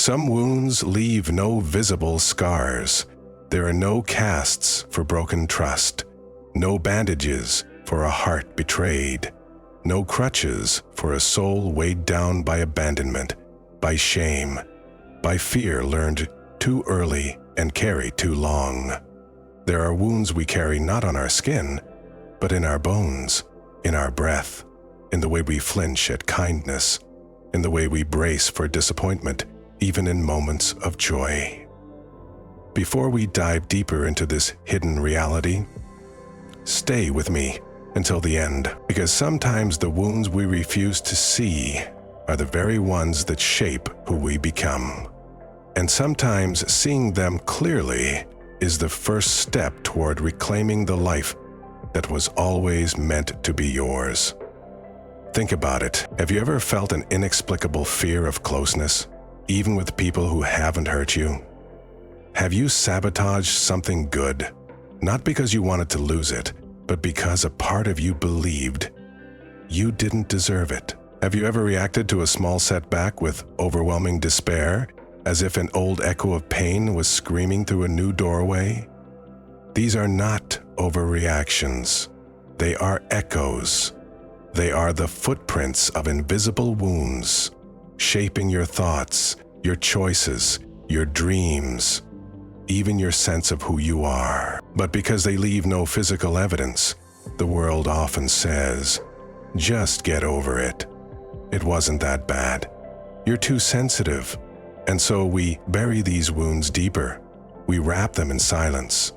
Some wounds leave no visible scars. There are no casts for broken trust, no bandages for a heart betrayed, no crutches for a soul weighed down by abandonment, by shame, by fear learned too early and carried too long. There are wounds we carry not on our skin, but in our bones, in our breath, in the way we flinch at kindness, in the way we brace for disappointment, even in moments of joy. Before we dive deeper into this hidden reality, stay with me until the end, because sometimes the wounds we refuse to see are the very ones that shape who we become. And sometimes seeing them clearly is the first step toward reclaiming the life that was always meant to be yours. Think about it. Have you ever felt an inexplicable fear of closeness, even with people who haven't hurt you? Have you sabotaged something good, not because you wanted to lose it, but because a part of you believed you didn't deserve it? Have you ever reacted to a small setback with overwhelming despair, as if an old echo of pain was screaming through a new doorway? These are not overreactions. They are echoes. They are the footprints of invisible wounds, shaping your thoughts, your choices, your dreams, even your sense of who you are. But because they leave no physical evidence, the world often says, just get over it. It wasn't that bad. You're too sensitive. And so we bury these wounds deeper. We wrap them in silence.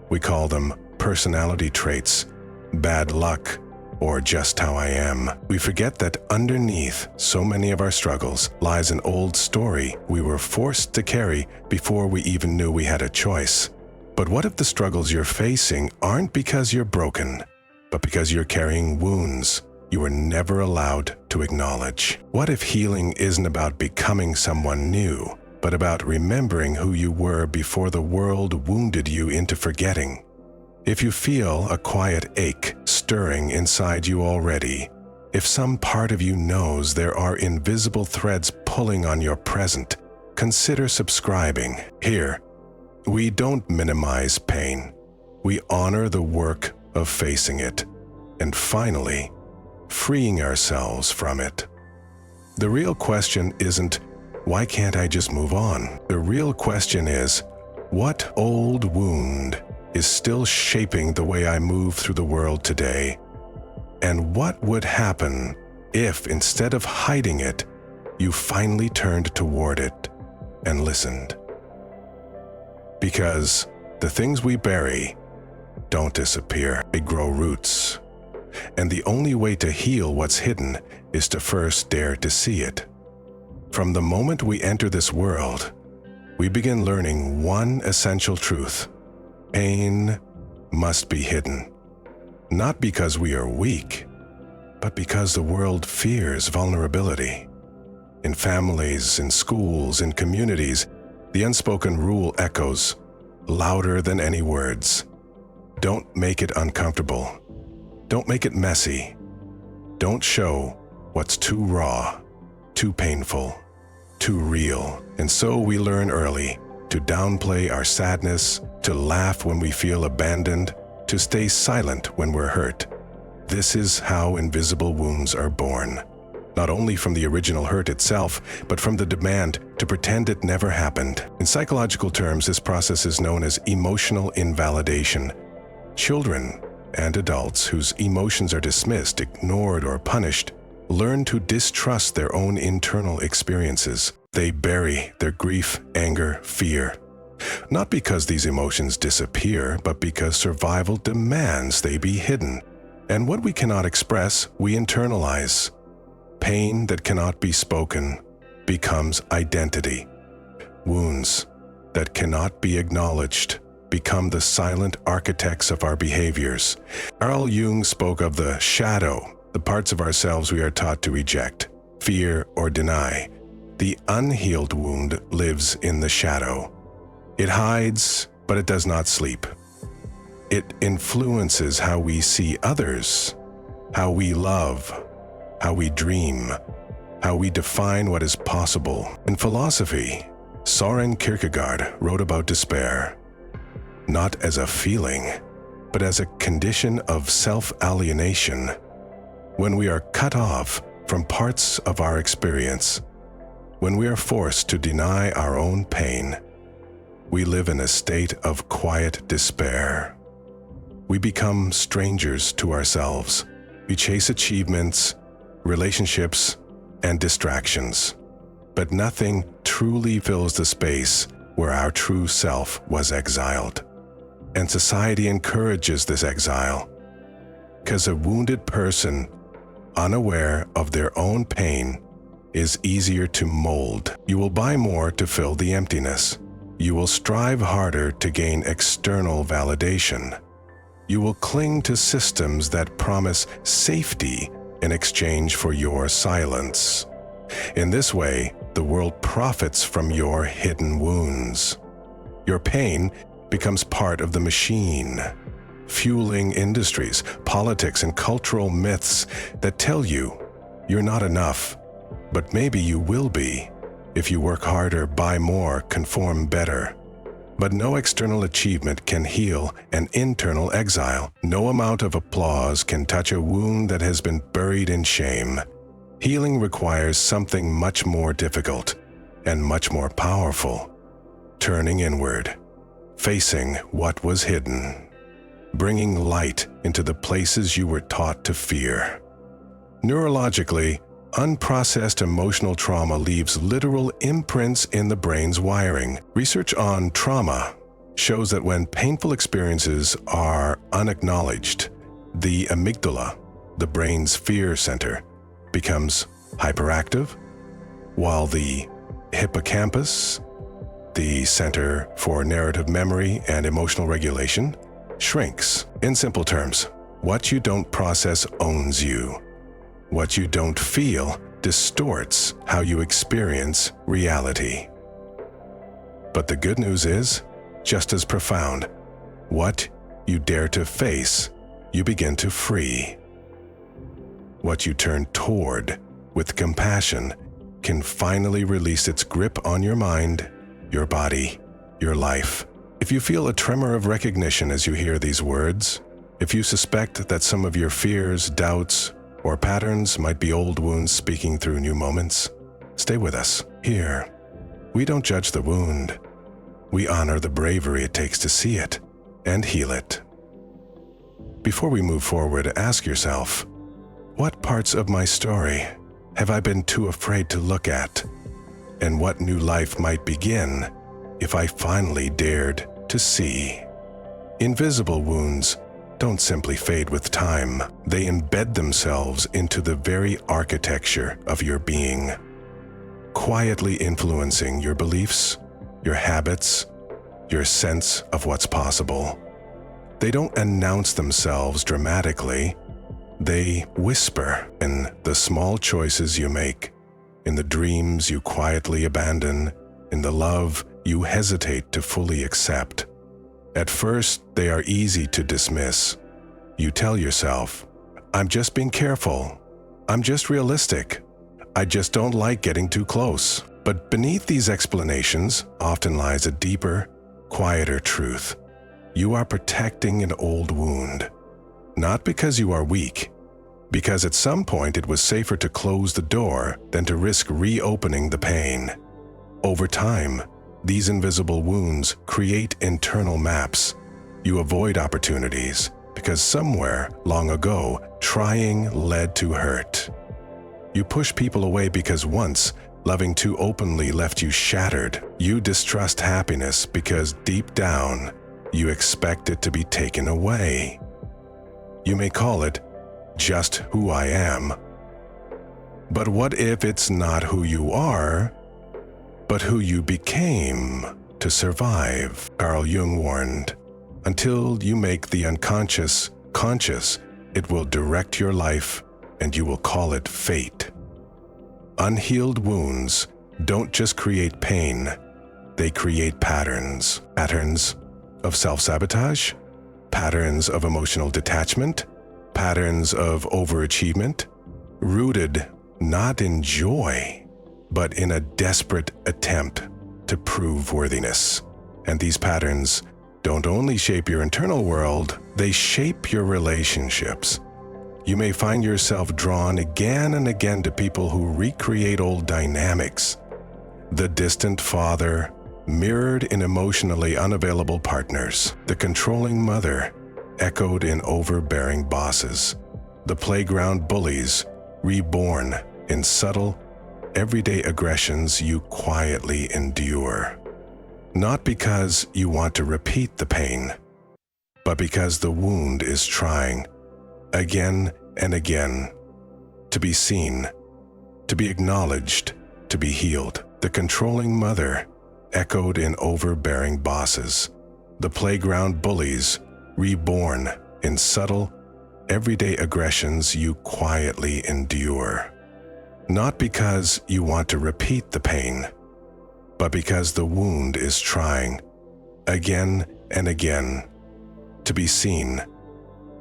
We call them personality traits, bad luck, or just how I am. We forget that underneath so many of our struggles lies an old story we were forced to carry before we even knew we had a choice. But what if the struggles you're facing aren't because you're broken, but because you're carrying wounds you were never allowed to acknowledge? What if healing isn't about becoming someone new, but about remembering who you were before the world wounded you into forgetting? If you feel a quiet ache stirring inside you already, if some part of you knows there are invisible threads pulling on your present, consider subscribing. Here, we don't minimize pain. We honor the work of facing it, and finally, freeing ourselves from it. The real question isn't, why can't I just move on? The real question is, what old wound is still shaping the way I move through the world today? And what would happen if, instead of hiding it, you finally turned toward it and listened? Because the things we bury don't disappear, they grow roots. And the only way to heal what's hidden is to first dare to see it. From the moment we enter this world, we begin learning one essential truth. Pain must be hidden. Not because we are weak, but because the world fears vulnerability. In families, in schools, in communities, the unspoken rule echoes louder than any words. Don't make it uncomfortable. Don't make it messy. Don't show what's too raw, too painful, too real. And so we learn early to downplay our sadness, to laugh when we feel abandoned, to stay silent when we're hurt. This is how invisible wounds are born. Not only from the original hurt itself, but from the demand to pretend it never happened. In psychological terms, this process is known as emotional invalidation. Children and adults whose emotions are dismissed, ignored, or punished learn to distrust their own internal experiences. They bury their grief, anger, fear. Not because these emotions disappear, but because survival demands they be hidden. And what we cannot express, we internalize. Pain that cannot be spoken becomes identity. Wounds that cannot be acknowledged become the silent architects of our behaviors. Carl Jung spoke of the shadow, the parts of ourselves we are taught to reject, fear, or deny. The unhealed wound lives in the shadow. It hides, but it does not sleep. It influences how we see others, how we love, how we dream, how we define what is possible. In philosophy, Søren Kierkegaard wrote about despair, not as a feeling, but as a condition of self-alienation. When we are cut off from parts of our experience, when we are forced to deny our own pain, we live in a state of quiet despair. We become strangers to ourselves. We chase achievements, relationships, and distractions. But nothing truly fills the space where our true self was exiled. And society encourages this exile, because a wounded person, unaware of their own pain, is easier to mold. You will buy more to fill the emptiness. You will strive harder to gain external validation. You will cling to systems that promise safety in exchange for your silence. In this way, the world profits from your hidden wounds. Your pain becomes part of the machine, fueling industries, politics, and cultural myths that tell you you're not enough, but maybe you will be if you work harder, buy more, conform better. But no external achievement can heal an internal exile. No amount of applause can touch a wound that has been buried in shame. Healing requires something much more difficult and much more powerful. Turning inward, facing what was hidden, bringing light into the places you were taught to fear. Neurologically, unprocessed emotional trauma leaves literal imprints in the brain's wiring. Research on trauma shows that when painful experiences are unacknowledged, the amygdala, the brain's fear center, becomes hyperactive, while the hippocampus, the center for narrative memory and emotional regulation, shrinks. In simple terms, what you don't process owns you. What you don't feel distorts how you experience reality. But the good news is, just as profound, what you dare to face, you begin to free. What you turn toward with compassion can finally release its grip on your mind, your body, your life. If you feel a tremor of recognition as you hear these words, if you suspect that some of your fears, doubts, or patterns might be old wounds speaking through new moments, stay with us. Here, we don't judge the wound. We honor the bravery it takes to see it and heal it. Before we move forward, ask yourself, what parts of my story have I been too afraid to look at? And what new life might begin if I finally dared to see? Invisible wounds don't simply fade with time. They embed themselves into the very architecture of your being, quietly influencing your beliefs, your habits, your sense of what's possible. They don't announce themselves dramatically. They whisper in the small choices you make, in the dreams you quietly abandon, in the love you hesitate to fully accept. At first, they are easy to dismiss. You tell yourself, I'm just being careful. I'm just realistic. I just don't like getting too close. But beneath these explanations often lies a deeper, quieter truth. You are protecting an old wound. Not because you are weak, because at some point it was safer to close the door than to risk reopening the pain. Over time, these invisible wounds create internal maps. You avoid opportunities because somewhere long ago, trying led to hurt. You push people away because once loving too openly left you shattered. You distrust happiness because deep down, you expect it to be taken away. You may call it just who I am. But what if it's not who you are, but who you became to survive? Carl Jung warned, until you make the unconscious conscious, it will direct your life and you will call it fate. Unhealed wounds don't just create pain, they create patterns. Patterns of self-sabotage, patterns of emotional detachment, patterns of overachievement, rooted not in joy, but in a desperate attempt to prove worthiness. And these patterns don't only shape your internal world, they shape your relationships. You may find yourself drawn again and again to people who recreate old dynamics. The distant father, mirrored in emotionally unavailable partners. The controlling mother, echoed in overbearing bosses. The playground bullies, reborn in subtle, everyday aggressions you quietly endure. Not because you want to repeat the pain, but because the wound is trying, again and again, to be seen, to be acknowledged, to be healed. The controlling mother, echoed in overbearing bosses. The playground bullies, reborn in subtle, everyday aggressions you quietly endure. Not because you want to repeat the pain, but because the wound is trying, again and again, to be seen,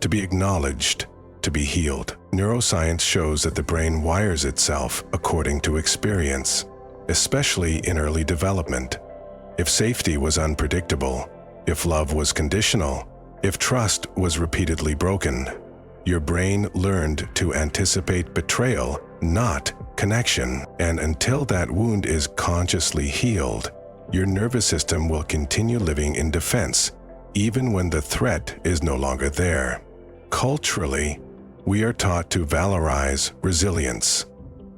to be acknowledged, to be healed. Neuroscience shows that the brain wires itself according to experience, especially in early development. If safety was unpredictable, if love was conditional, if trust was repeatedly broken, your brain learned to anticipate betrayal, not connection. And until that wound is consciously healed, your nervous system will continue living in defense, even when the threat is no longer there. Culturally, we are taught to valorize resilience.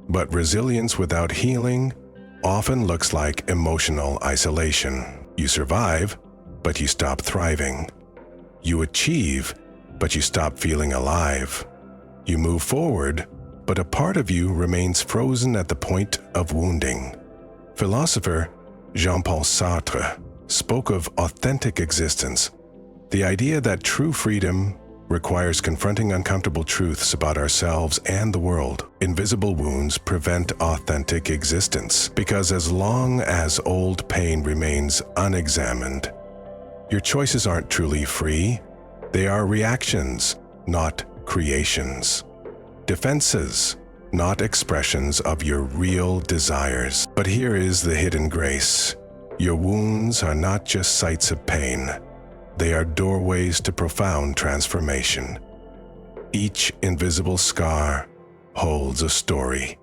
But resilience without healing often looks like emotional isolation. You survive, but you stop thriving. You achieve, but you stop feeling alive. You move forward, but a part of you remains frozen at the point of wounding. Philosopher Jean-Paul Sartre spoke of authentic existence, the idea that true freedom requires confronting uncomfortable truths about ourselves and the world. Invisible wounds prevent authentic existence, because as long as old pain remains unexamined, your choices aren't truly free. They are reactions, not creations. Defenses, not expressions of your real desires. But here is the hidden grace. Your wounds are not just sites of pain. They are doorways to profound transformation. Each invisible scar holds a story,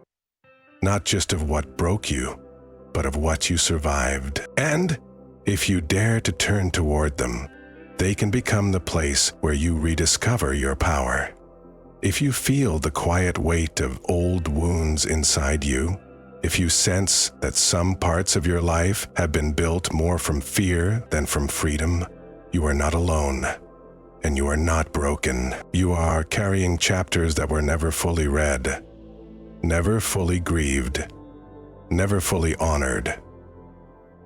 not just of what broke you, but of what you survived. And if you dare to turn toward them, they can become the place where you rediscover your power. If you feel the quiet weight of old wounds inside you, if you sense that some parts of your life have been built more from fear than from freedom, you are not alone, and you are not broken. You are carrying chapters that were never fully read, never fully grieved, never fully honored.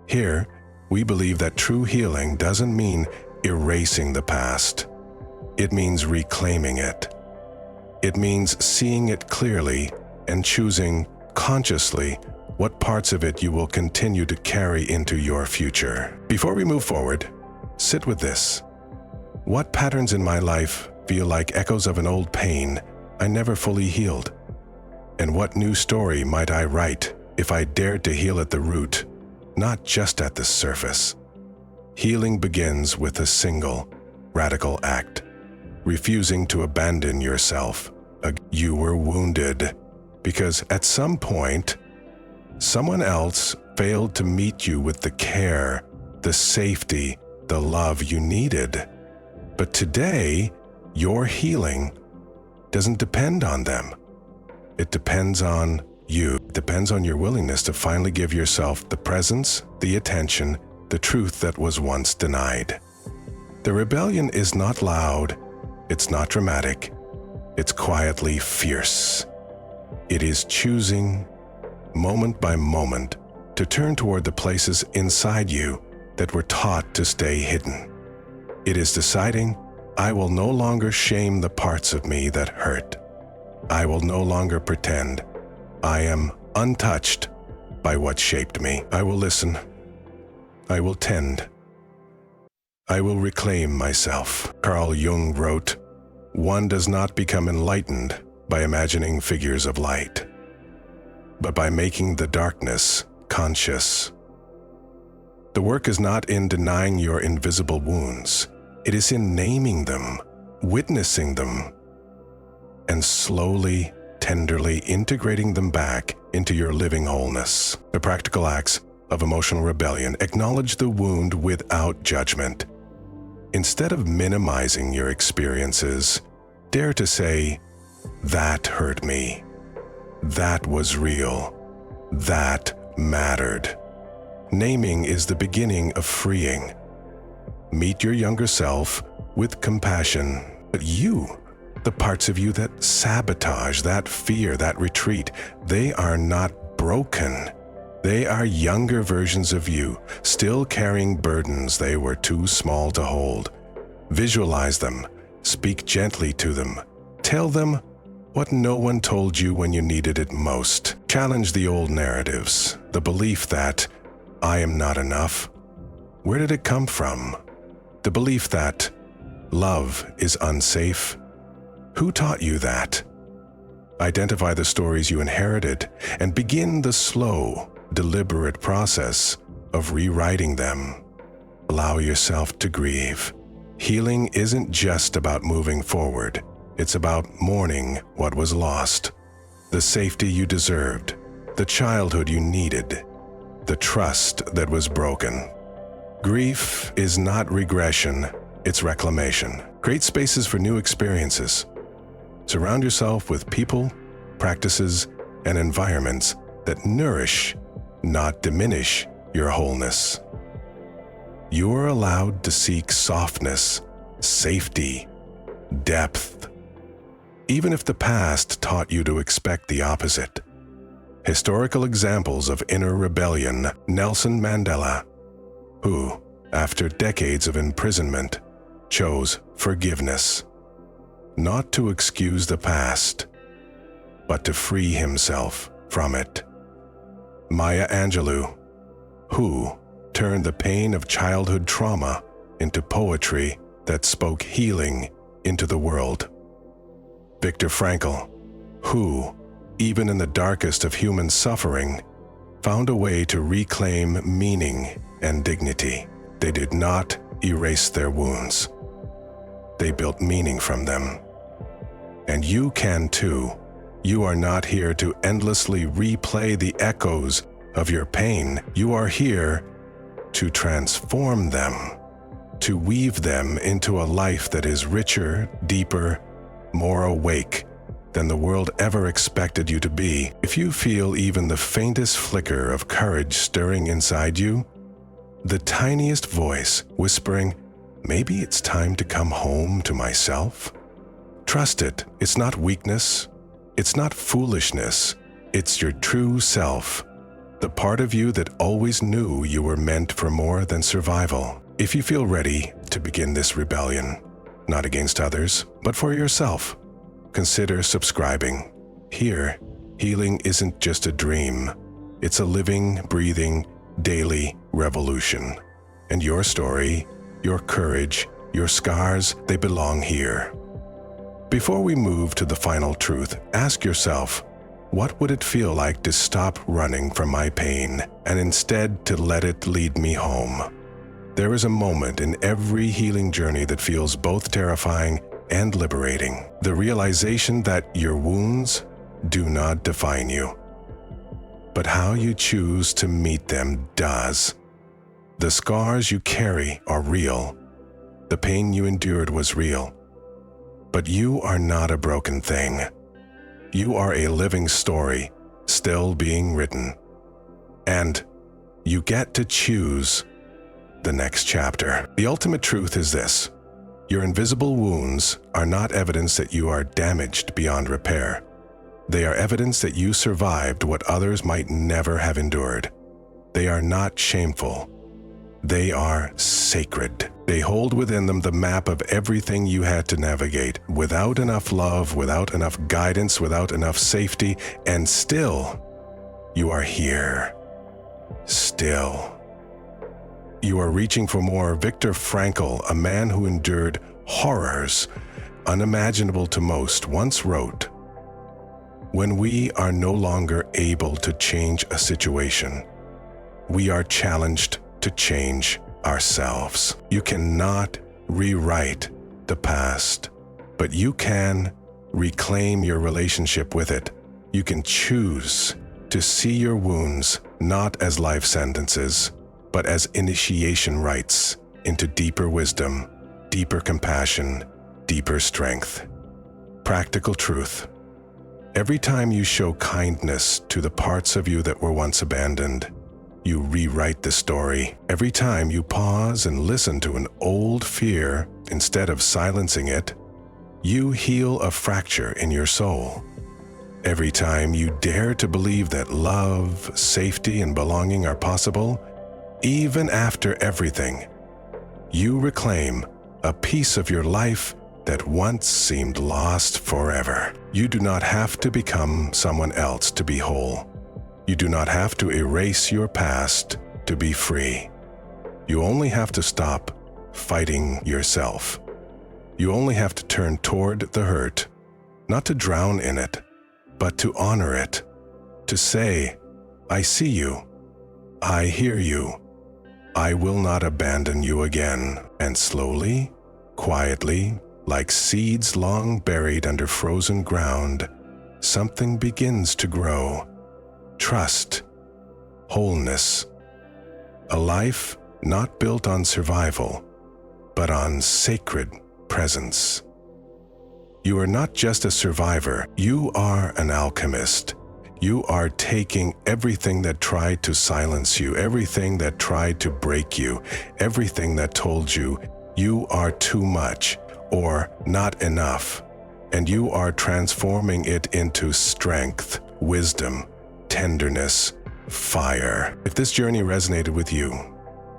Here, we believe that true healing doesn't mean erasing the past. It means reclaiming it. It means seeing it clearly and choosing consciously what parts of it you will continue to carry into your future. Before we move forward, sit with this. What patterns in my life feel like echoes of an old pain I never fully healed? And what new story might I write if I dared to heal at the root, not just at the surface? Healing begins with a single, radical act: refusing to abandon yourself. You were wounded because at some point, someone else failed to meet you with the care, the safety, the love you needed. But today, your healing doesn't depend on them. It depends on you. It depends on your willingness to finally give yourself the presence, the attention, the truth that was once denied. The rebellion is not loud, it's not dramatic, it's quietly fierce. It is choosing, moment by moment, to turn toward the places inside you that were taught to stay hidden. It is deciding, I will no longer shame the parts of me that hurt. I will no longer pretend I am untouched by what shaped me. I will listen. I will tend. I will reclaim myself. Carl Jung wrote, "One does not become enlightened by imagining figures of light. but by making the darkness conscious. The work is not in denying your invisible wounds. It is in naming them, witnessing them, and slowly, tenderly integrating them back into your living wholeness. The practical acts of emotional rebellion acknowledge the wound without judgment. Instead of minimizing your experiences, dare to say, "That hurt me. That was real. That mattered." Naming is the beginning of freeing. Meet your younger self with compassion, but you, the parts of you that sabotage, that fear, that retreat, they are not broken. They are younger versions of you, still carrying burdens they were too small to hold. Visualize them, speak gently to them, tell them what no one told you when you needed it most. Challenge the old narratives, the belief that I am not enough. Where did it come from? The belief that love is unsafe. Who taught you that? Identify the stories you inherited and begin the slow, deliberate process of rewriting them. Allow yourself to grieve. Healing isn't just about moving forward. It's about mourning what was lost, the safety you deserved, the childhood you needed, the trust that was broken. Grief is not regression, it's reclamation. Create spaces for new experiences. Surround yourself with people, practices, and environments that nourish, not diminish, your wholeness. You are allowed to seek softness, safety, depth, even if the past taught you to expect the opposite. Historical examples of inner rebellion: Nelson Mandela, who, after decades of imprisonment, chose forgiveness, not to excuse the past, but to free himself from it. Maya Angelou, who turned the pain of childhood trauma into poetry that spoke healing into the world. Viktor Frankl, who, even in the darkest of human suffering, found a way to reclaim meaning and dignity. They did not erase their wounds. They built meaning from them. And you can too. You are not here to endlessly replay the echoes of your pain. You are here to transform them, to weave them into a life that is richer, deeper, more awake than the world ever expected you to be. If you feel even the faintest flicker of courage stirring inside you, the tiniest voice whispering, "Maybe it's time to come home to myself," trust it. It's not weakness. It's not foolishness. It's your true self, the part of you that always knew you were meant for more than survival. If you feel ready to begin this rebellion, not against others, but for yourself, consider subscribing. Here, healing isn't just a dream. It's a living, breathing, daily revolution. And your story, your courage, your scars, they belong here. Before we move to the final truth, ask yourself, what would it feel like to stop running from my pain and instead to let it lead me home? There is a moment in every healing journey that feels both terrifying and liberating. The realization that your wounds do not define you, but how you choose to meet them does. The scars you carry are real. The pain you endured was real. But you are not a broken thing. You are a living story, still being written. And you get to choose the next chapter. The ultimate truth is this: your invisible wounds are not evidence that you are damaged beyond repair. They are evidence that you survived what others might never have endured. They are not shameful. They are sacred. They hold within them the map of everything you had to navigate, without enough love, without enough guidance, without enough safety, and still, you are here. Still. You are reaching for more. Viktor Frankl, a man who endured horrors unimaginable to most, once wrote, When we are no longer able to change a situation, we are challenged to change ourselves. You cannot rewrite the past, but you can reclaim your relationship with it. You can choose to see your wounds not as life sentences, but as initiation rites into deeper wisdom, deeper compassion, deeper strength. Practical truth. Every time you show kindness to the parts of you that were once abandoned, you rewrite the story. Every time you pause and listen to an old fear instead of silencing it, you heal a fracture in your soul. Every time you dare to believe that love, safety, and belonging are possible, even after everything, you reclaim a piece of your life that once seemed lost forever. You do not have to become someone else to be whole. You do not have to erase your past to be free. You only have to stop fighting yourself. You only have to turn toward the hurt, not to drown in it, but to honor it, to say, I see you, I hear you, I will not abandon you again. And slowly, quietly, like seeds long buried under frozen ground, something begins to grow. Trust, wholeness, a life not built on survival, but on sacred presence. You are not just a survivor, you are an alchemist. You are taking everything that tried to silence you, everything that tried to break you, everything that told you you are too much or not enough, and you are transforming it into strength, wisdom, tenderness, fire. If this journey resonated with you,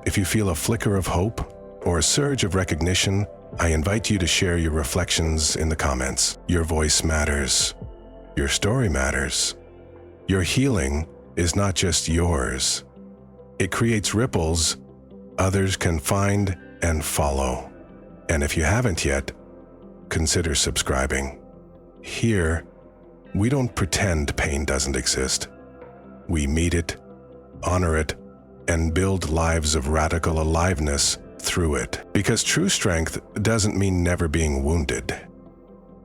if you feel a flicker of hope or a surge of recognition, I invite you to share your reflections in the comments. Your voice matters. Your story matters. Your healing is not just yours. It creates ripples others can find and follow. And if you haven't yet, consider subscribing. Here, we don't pretend pain doesn't exist. We meet it, honor it, and build lives of radical aliveness through it. Because true strength doesn't mean never being wounded.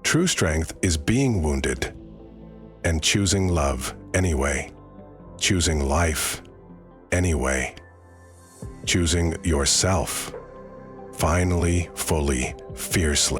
True strength is being wounded and choosing love anyway, choosing life anyway, choosing yourself finally, fully, fiercely.